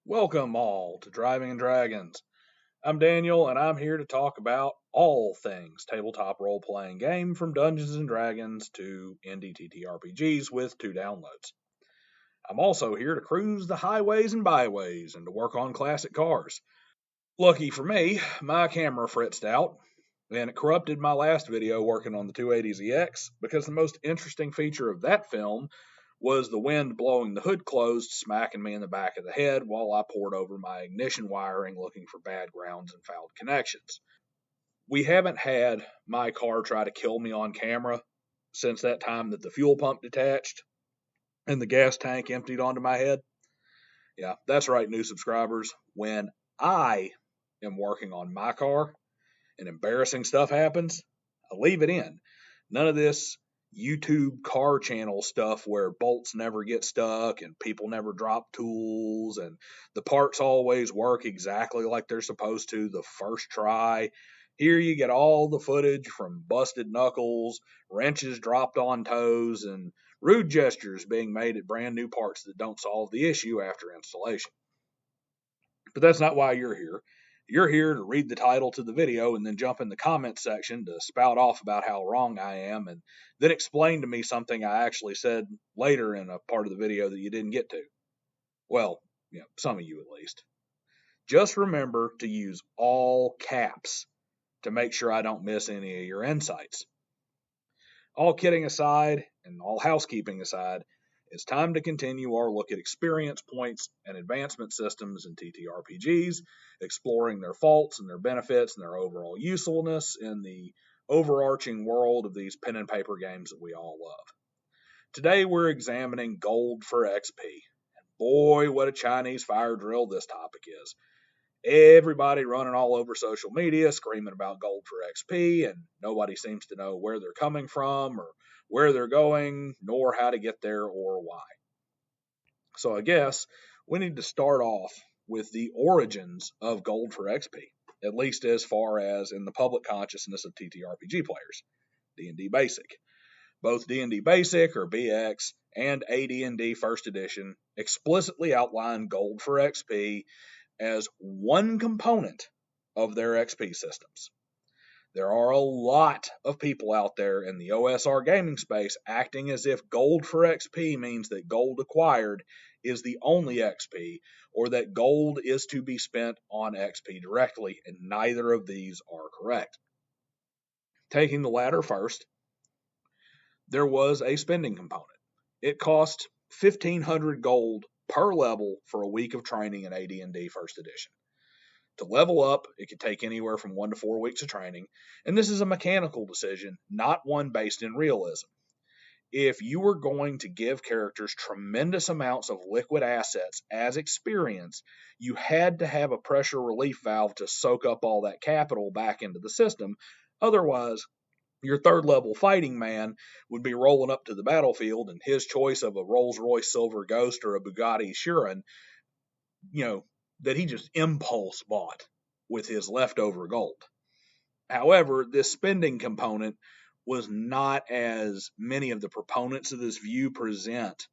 Welcome all to Driving and Dragons. I'm Daniel, and I'm here to talk about all things tabletop role playing game from Dungeons and Dragons to indie TTRPGs with 2 downloads. I'm also here to cruise the highways and byways and to work on classic cars. Lucky for me, my camera fritzed out, and it corrupted my last video working on the 280ZX because the most interesting feature of that film was the wind blowing the hood closed, smacking me in the back of the head while I pored over my ignition wiring looking for bad grounds and fouled connections. We haven't had my car try to kill me on camera since that time that the fuel pump detached and the gas tank emptied onto my head. Yeah, that's right, new subscribers. When I am working on my car and embarrassing stuff happens, I leave it in. None of this YouTube car channel stuff where bolts never get stuck and people never drop tools and the parts always work exactly like they're supposed to the first try. Here you get all the footage from busted knuckles, wrenches dropped on toes, and rude gestures being made at brand new parts that don't solve the issue after installation. But that's not why you're here. You're here to read the title to the video and then jump in the comments section to spout off about how wrong I am and then explain to me something I actually said later in a part of the video that you didn't get to. Well, some of you at least. Just remember to use all caps to make sure I don't miss any of your insights. All kidding aside and all housekeeping aside, it's time to continue our look at experience points and advancement systems in TTRPGs, exploring their faults and their benefits and their overall usefulness in the overarching world of these pen and paper games that we all love. Today we're examining gold for XP. And boy, what a Chinese fire drill this topic is. Everybody running all over social media screaming about gold for XP, and nobody seems to know where they're coming from or where they're going, nor how to get there or why. So I guess we need to start off with the origins of gold for XP, at least as far as in the public consciousness of TTRPG players. D&D Basic. Both D&D Basic, or BX, and AD&D First Edition explicitly outline gold for XP as one component of their XP systems. There are a lot of people out there in the OSR gaming space acting as if gold for XP means that gold acquired is the only XP, or that gold is to be spent on XP directly, and neither of these are correct. Taking the latter first, there was a spending component. It cost 1,500 gold per level for a week of training in AD&D First Edition. To level up, it could take anywhere from 1 to 4 weeks of training, and this is a mechanical decision, not one based in realism. If you were going to give characters tremendous amounts of liquid assets as experience, you had to have a pressure relief valve to soak up all that capital back into the system. Otherwise, your third level fighting man would be rolling up to the battlefield, and his choice of a Rolls-Royce Silver Ghost or a Bugatti Chiron, that he just impulse bought with his leftover gold. However, this spending component was not as many of the proponents of this view present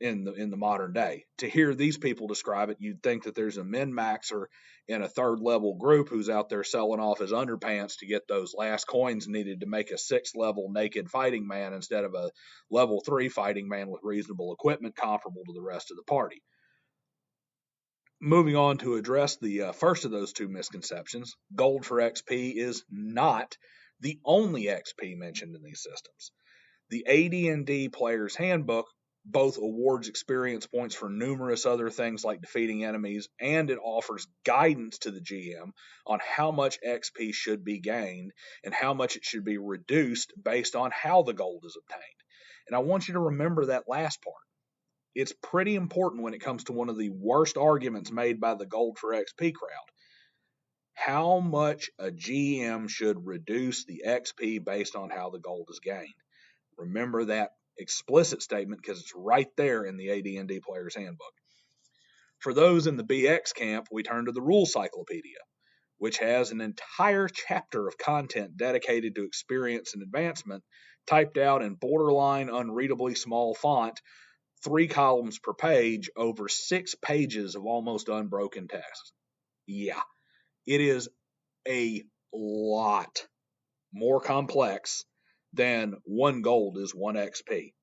in the modern day. To hear these people describe it, you'd think that there's a min-maxer in a third level group who's out there selling off his underpants to get those last coins needed to make a 6th level naked fighting man instead of a level 3 fighting man with reasonable equipment comparable to the rest of the party. Moving on to address the first of those two misconceptions, gold for XP is not the only XP mentioned in these systems. The AD&D Player's Handbook both awards experience points for numerous other things like defeating enemies, and it offers guidance to the GM on how much XP should be gained and how much it should be reduced based on how the gold is obtained. And I want you to remember that last part. It's pretty important when it comes to one of the worst arguments made by the gold for XP crowd. How much a GM should reduce the XP based on how the gold is gained. Remember that explicit statement because it's right there in the AD&D Player's Handbook. For those in the BX camp, we turn to the Rule Cyclopedia, which has an entire chapter of content dedicated to experience and advancement, typed out in borderline unreadably small font 3 columns per page over 6 pages of almost unbroken text. Yeah, it is a lot more complex than 1 gold is 1 XP.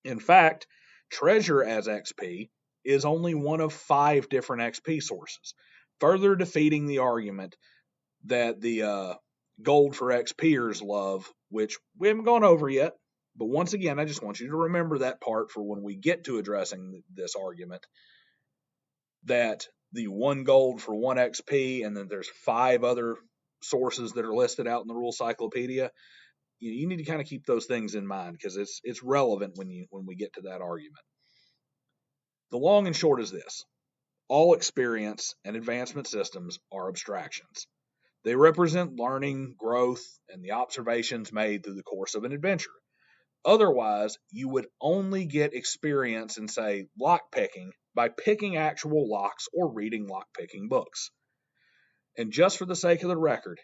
In fact, treasure as XP is only one of 5 different XP sources, further defeating the argument that the gold for XPers love, which we haven't gone over yet. But once again, I just want you to remember that part for when we get to addressing this argument, that the 1 gold for 1 XP, and then there's 5 other sources that are listed out in the rule cyclopedia. You need to kind of keep those things in mind because it's relevant when we get to that argument. The long and short is this: all experience and advancement systems are abstractions. They represent learning, growth, and the observations made through the course of an adventure. Otherwise, you would only get experience in, say, lockpicking by picking actual locks or reading lockpicking books. And just for the sake of the record,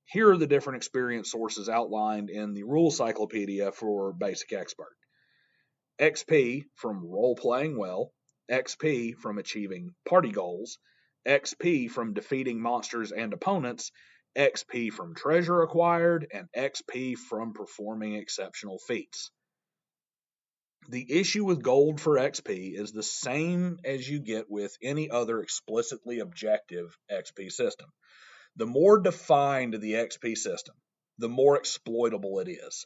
here are the different experience sources outlined in the Rule Cyclopedia for Basic Expert. XP from role-playing well, XP from achieving party goals, XP from defeating monsters and opponents, XP from treasure acquired, and XP from performing exceptional feats. The issue with gold for XP is the same as you get with any other explicitly objective XP system. The more defined the XP system, the more exploitable it is.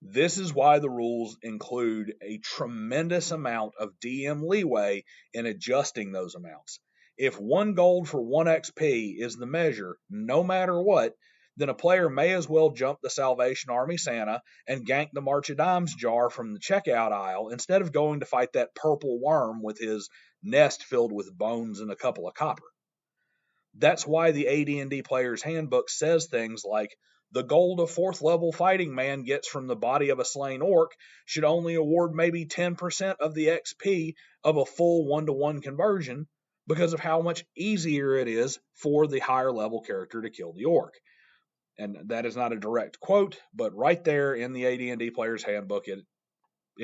This is why the rules include a tremendous amount of DM leeway in adjusting those amounts. If 1 gold for 1 XP is the measure, no matter what, then a player may as well jump the Salvation Army Santa and gank the March of Dimes jar from the checkout aisle instead of going to fight that purple worm with his nest filled with bones and a couple of copper. That's why the AD&D Player's Handbook says things like, the gold a 4th level fighting man gets from the body of a slain orc should only award maybe 10% of the XP of a full 1-to-1 conversion because of how much easier it is for the higher level character to kill the orc. And that is not a direct quote, but right there in the AD&D Player's Handbook, it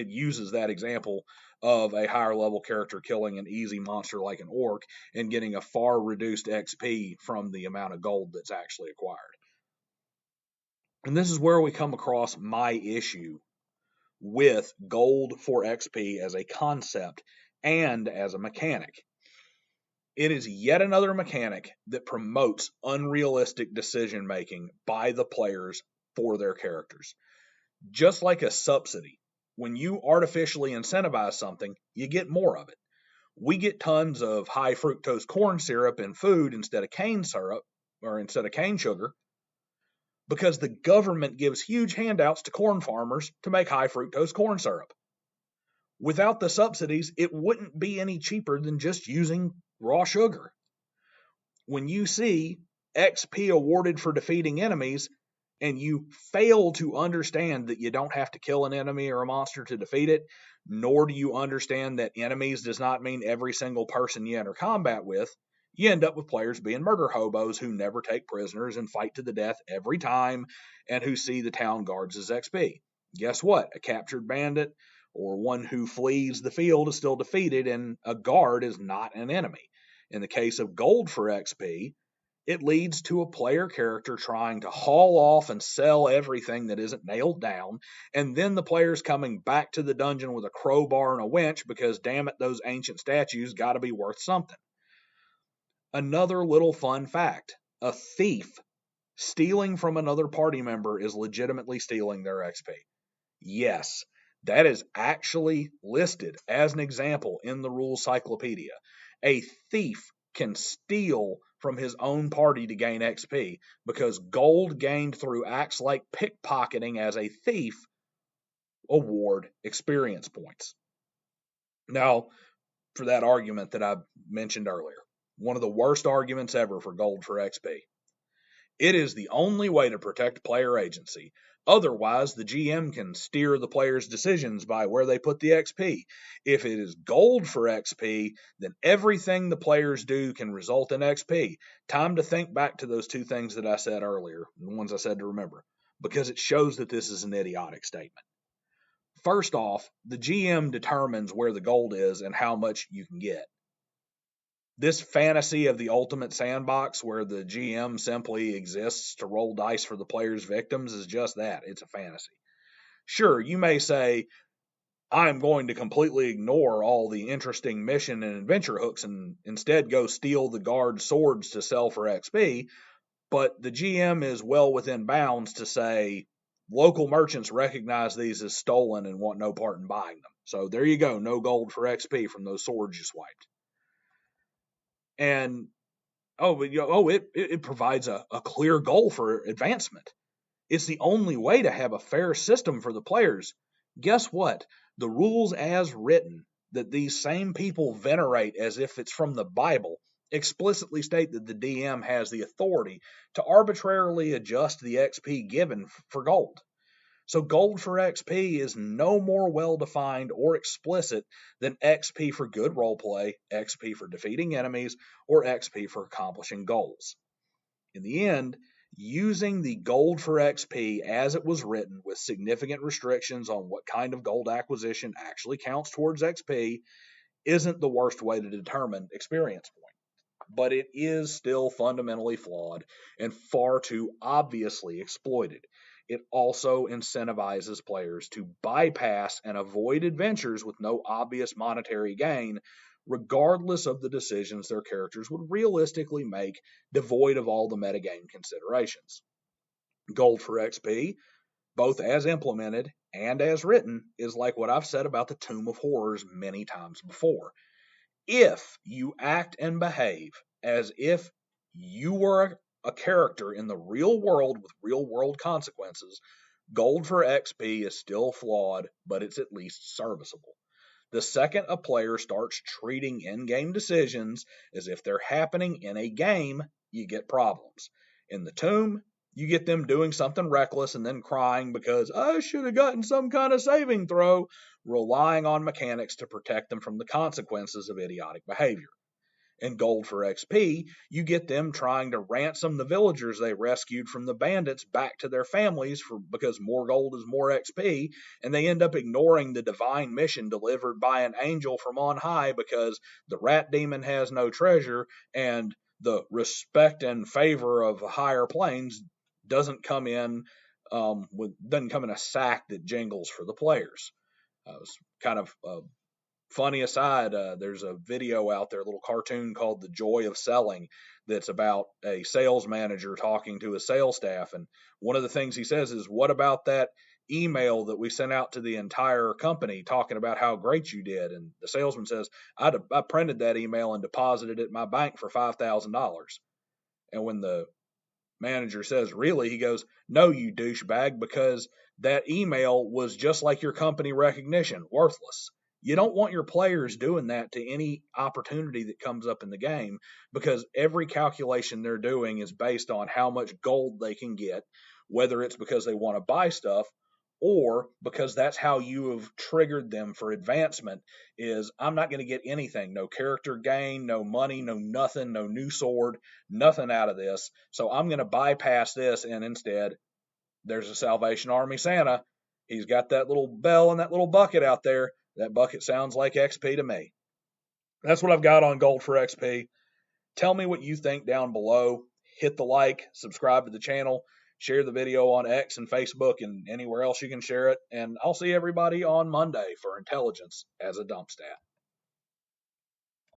uses that example of a higher level character killing an easy monster like an orc and getting a far reduced XP from the amount of gold that's actually acquired. And this is where we come across my issue with gold for XP as a concept and as a mechanic. It is yet another mechanic that promotes unrealistic decision making by the players for their characters. Just like a subsidy, when you artificially incentivize something, you get more of it. We get tons of high fructose corn syrup in food instead of cane syrup, or instead of cane sugar, because the government gives huge handouts to corn farmers to make high fructose corn syrup. Without the subsidies, it wouldn't be any cheaper than just using raw sugar. When you see XP awarded for defeating enemies, and you fail to understand that you don't have to kill an enemy or a monster to defeat it, nor do you understand that enemies does not mean every single person you enter combat with, you end up with players being murder hobos who never take prisoners and fight to the death every time, and who see the town guards as XP. Guess what? A captured bandit or one who flees the field is still defeated, and a guard is not an enemy. In the case of gold for XP, it leads to a player character trying to haul off and sell everything that isn't nailed down, and then the players coming back to the dungeon with a crowbar and a winch because, damn it, those ancient statues got to be worth something. Another little fun fact: a thief stealing from another party member is legitimately stealing their XP. Yes, that is actually listed as an example in the Rules Cyclopedia. A thief can steal from his own party to gain XP because gold gained through acts like pickpocketing as a thief award experience points. Now, for that argument that I mentioned earlier, one of the worst arguments ever for gold for XP. It is the only way to protect player agency. Otherwise, the GM can steer the player's decisions by where they put the XP. If it is gold for XP, then everything the players do can result in XP. Time to think back to those 2 things that I said earlier, the ones I said to remember, because it shows that this is an idiotic statement. First off, the GM determines where the gold is and how much you can get. This fantasy of the ultimate sandbox where the GM simply exists to roll dice for the player's victims is just that. It's a fantasy. Sure, you may say, I'm going to completely ignore all the interesting mission and adventure hooks and instead go steal the guard swords to sell for XP, but the GM is well within bounds to say, local merchants recognize these as stolen and want no part in buying them. So there you go, no gold for XP from those swords you swiped. And it provides a clear goal for advancement. It's the only way to have a fair system for the players. Guess what? The rules as written that these same people venerate as if it's from the Bible explicitly state that the DM has the authority to arbitrarily adjust the XP given for gold. So gold for XP is no more well-defined or explicit than XP for good roleplay, XP for defeating enemies, or XP for accomplishing goals. In the end, using the gold for XP as it was written with significant restrictions on what kind of gold acquisition actually counts towards XP isn't the worst way to determine experience point. But it is still fundamentally flawed and far too obviously exploited. It also incentivizes players to bypass and avoid adventures with no obvious monetary gain, regardless of the decisions their characters would realistically make, devoid of all the metagame considerations. Gold for XP, both as implemented and as written, is like what I've said about the Tomb of Horrors many times before. If you act and behave as if you were a character in the real world with real world consequences, gold for XP is still flawed, but it's at least serviceable. The second a player starts treating in-game decisions as if they're happening in a game, you get problems. In the Tomb, you get them doing something reckless and then crying because I should have gotten some kind of saving throw, relying on mechanics to protect them from the consequences of idiotic behavior. In Gold for XP, you get them trying to ransom the villagers they rescued from the bandits back to their families because more gold is more XP, and they end up ignoring the divine mission delivered by an angel from on high because the rat demon has no treasure and the respect and favor of higher planes doesn't come in a sack that jingles for the players. It was kind of funny aside, there's a video out there, a little cartoon called The Joy of Selling, that's about a sales manager talking to his sales staff. And one of the things he says is, what about that email that we sent out to the entire company talking about how great you did? And the salesman says, I printed that email and deposited it in my bank for $5,000. And when the manager says, really? He goes, no, you douchebag, because that email was just like your company recognition, worthless. You don't want your players doing that to any opportunity that comes up in the game, because every calculation they're doing is based on how much gold they can get, whether it's because they want to buy stuff or because that's how you have triggered them for advancement. Is I'm not going to get anything, no character gain, no money, no nothing, no new sword, nothing out of this. So I'm going to bypass this, and instead there's a Salvation Army Santa. He's got that little bell and that little bucket out there. That bucket sounds like XP to me. That's what I've got on Gold for XP. Tell me what you think down below. Hit the like, subscribe to the channel, share the video on X and Facebook and anywhere else you can share it. And I'll see everybody on Monday for Intelligence as a dump stat.